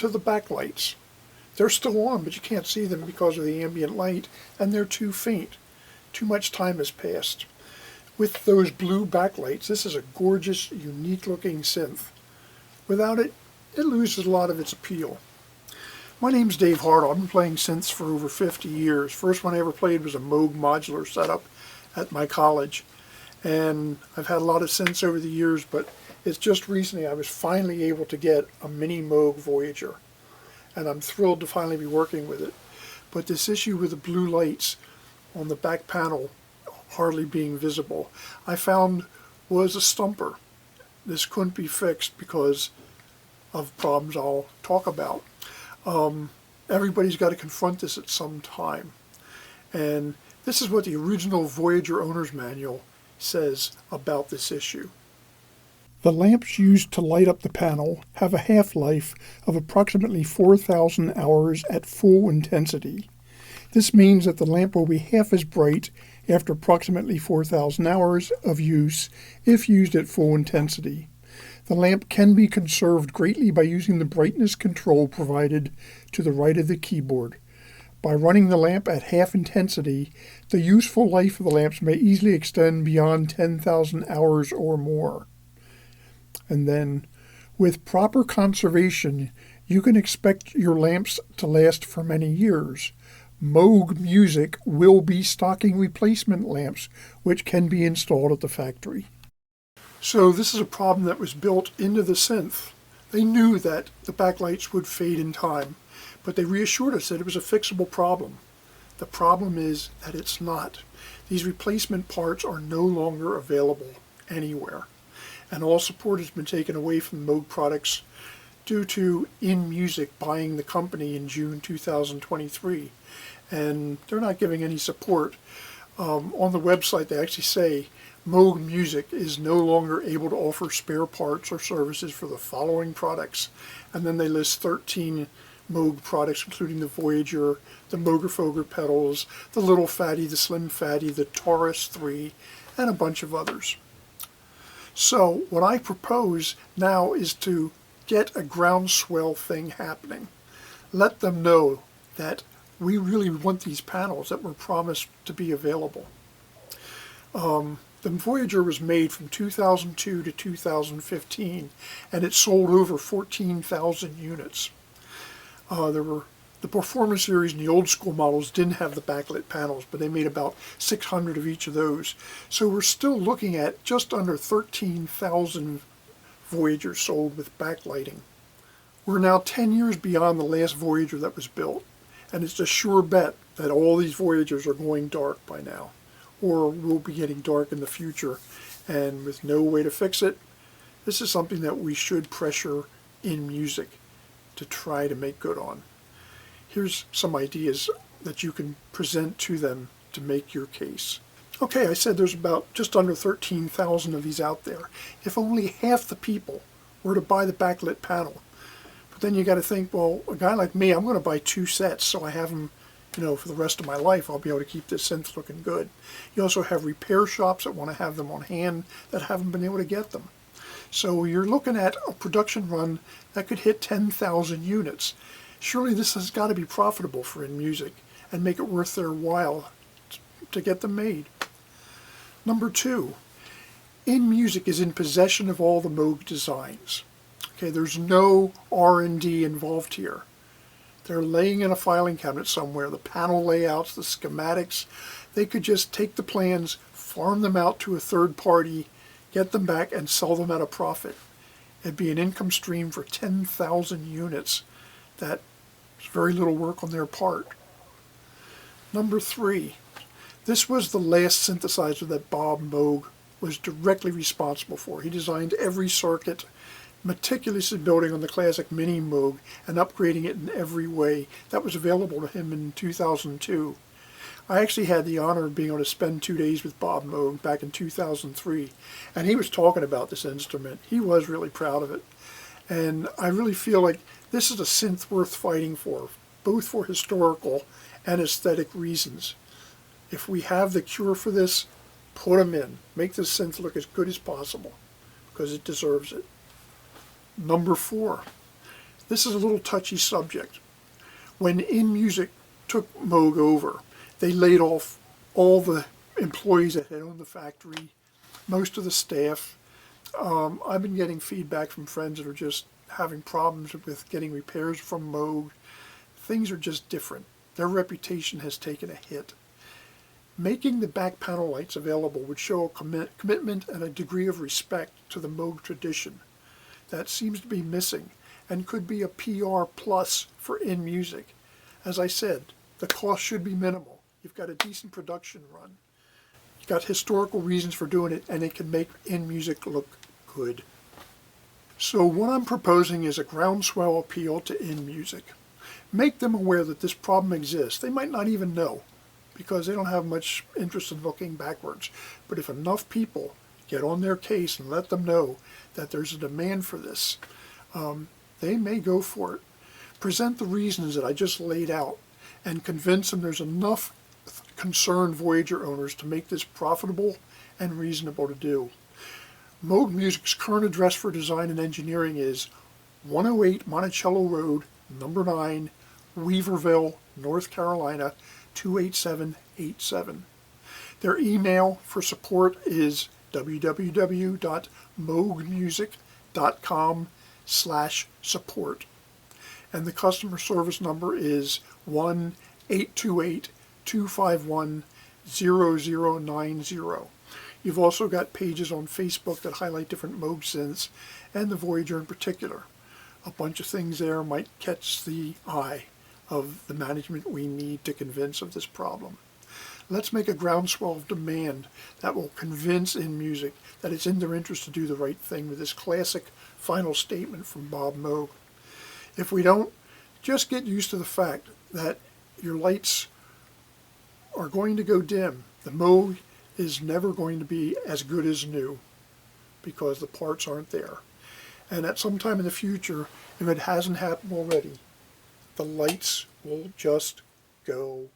to the backlights. They're still on, but you can't see them because of the ambient light, and they're too faint. Too much time has passed. With those blue backlights, this is a gorgeous, unique-looking synth. Without it, it loses a lot of its appeal. My name's Dave Hartle. I've been playing synths for over 50 years. First one I ever played was a Moog modular setup at my college. And I've had a lot of synths over the years, but it's just recently I was finally able to get a mini Moog Voyager. And I'm thrilled to finally be working with it. But this issue with the blue lights on the back panel hardly being visible, I found was a stumper. This couldn't be fixed because of problems I'll talk about. Everybody's got to confront this at some time. And this is what the original Voyager owner's manual says about this issue. The lamps used to light up the panel have a half-life of approximately 4,000 hours at full intensity. This means that the lamp will be half as bright after approximately 4,000 hours of use if used at full intensity. The lamp can be conserved greatly by using the brightness control provided to the right of the keyboard. By running the lamp at half intensity, the useful life of the lamps may easily extend beyond 10,000 hours or more. And then, with proper conservation, you can expect your lamps to last for many years. Moog Music will be stocking replacement lamps, which can be installed at the factory. So this is a problem that was built into the synth. They knew that the backlights would fade in time, but they reassured us that it was a fixable problem. The problem is that it's not. These replacement parts are no longer available anywhere, and all support has been taken away from Moog products due to InMusic buying the company in June 2023, and they're not giving any support. On the website they actually say Moog Music is no longer able to offer spare parts or services for the following products, and then they list 13 Moog products, including the Voyager, the Moogerfoger pedals, the Little Fatty, the Slim Fatty, the Taurus 3, and a bunch of others. So what I propose now is to get a groundswell thing happening. Let them know that we really want these panels that were promised to be available. The Voyager was made from 2002 to 2015, and it sold over 14,000 units. The Performance Series and the old school models didn't have the backlit panels, but they made about 600 of each of those. So we're still looking at just under 13,000 Voyagers sold with backlighting. We're now 10 years beyond the last Voyager that was built, and it's a sure bet that all these Voyagers are going dark by now, or will be getting dark in the future, and with no way to fix it, this is something that we should pressure InMusic to try to make good on. Here's some ideas that you can present to them to make your case. Okay, I said there's about just under 13,000 of these out there. If only half the people were to buy the backlit panel, but then you got to think, well, a guy like me, I'm going to buy 2 sets so I have them, for the rest of my life. I'll be able to keep this synth looking good. You also have repair shops that want to have them on hand that haven't been able to get them. So you're looking at a production run that could hit 10,000 units. Surely this has got to be profitable for InMusic and make it worth their while to get them made. Number 2, InMusic is in possession of all the Moog designs. Okay, there's no R&D involved here. They're laying in a filing cabinet somewhere, the panel layouts, the schematics. They could just take the plans, farm them out to a third party, get them back, and sell them at a profit. It'd be an income stream for 10,000 units. That's very little work on their part. Number 3, this was the last synthesizer that Bob Moog was directly responsible for. He designed every circuit, meticulously building on the classic Mini Moog and upgrading it in every way that was available to him in 2002. I actually had the honor of being able to spend 2 days with Bob Moog back in 2003, and he was talking about this instrument. He was really proud of it, and I really feel like this is a synth worth fighting for, both for historical and aesthetic reasons. If we have the cure for this, put them in. Make this synth look as good as possible, because it deserves it. Number 4, This is a little touchy subject. When InMusic took Moog over, they laid off all the employees that had owned the factory, most of the staff. I've been getting feedback from friends that are just having problems with getting repairs from Moog. Things are just different. Their reputation has taken a hit. Making the back panel lights available would show a commitment and a degree of respect to the Moog tradition that seems to be missing and could be a PR plus for InMusic. As I said, the cost should be minimal. You've got a decent production run. You've got historical reasons for doing it, and it can make InMusic look good. So what I'm proposing is a groundswell appeal to InMusic. Make them aware that this problem exists. They might not even know because they don't have much interest in looking backwards. But if enough people get on their case and let them know that there's a demand for this, they may go for it. Present the reasons that I just laid out and convince them there's enough concerned Voyager owners to make this profitable and reasonable to do. Moog Music's current address for design and engineering is 108 Monticello Road, number 9, Weaverville, North Carolina, 28787. Their email for support is www.moogmusic.com/support. And the customer service number is 1-828-251-0090. You've also got pages on Facebook that highlight different Moog synths and the Voyager in particular. A bunch of things there might catch the eye of the management we need to convince of this problem. Let's make a groundswell of demand that will convince InMusic that it's in their interest to do the right thing with this classic final statement from Bob Moog. If we don't, just get used to the fact that your lights are going to go dim. The Moog is never going to be as good as new because the parts aren't there. And at some time in the future, if it hasn't happened already, the lights will just go